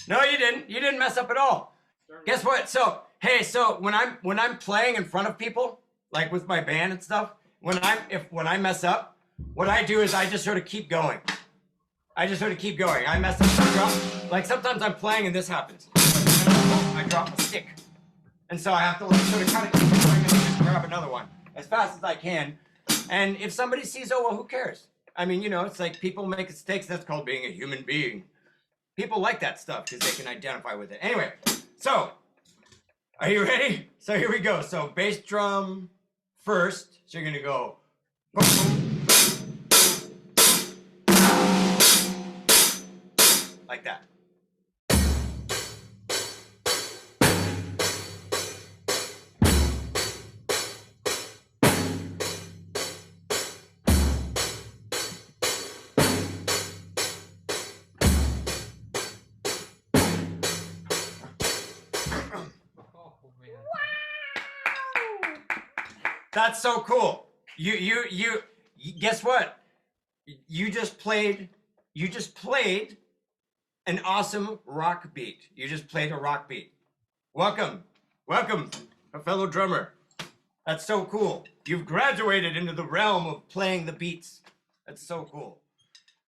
No, you didn't. You didn't mess up at all. Guess what? So, hey, so when I'm playing in front of people, like with my band and stuff, when I mess up, what I do is I just sort of keep going. I mess up, I drop. Like sometimes I'm playing and this happens. I drop a stick, and so I have to like sort of kind of keep going and just grab another one as fast as I can. And if somebody sees, oh well, who cares? I mean, you know, it's like people make mistakes. That's called being a human being. People like that stuff because they can identify with it. Anyway, so are you ready? So here we go. So bass drum first. So you're gonna go boom, boom, like that. That's so cool. You guess what? You just played an awesome rock beat. You just played a rock beat. Welcome, a fellow drummer. That's so cool. You've graduated into the realm of playing the beats. That's so cool.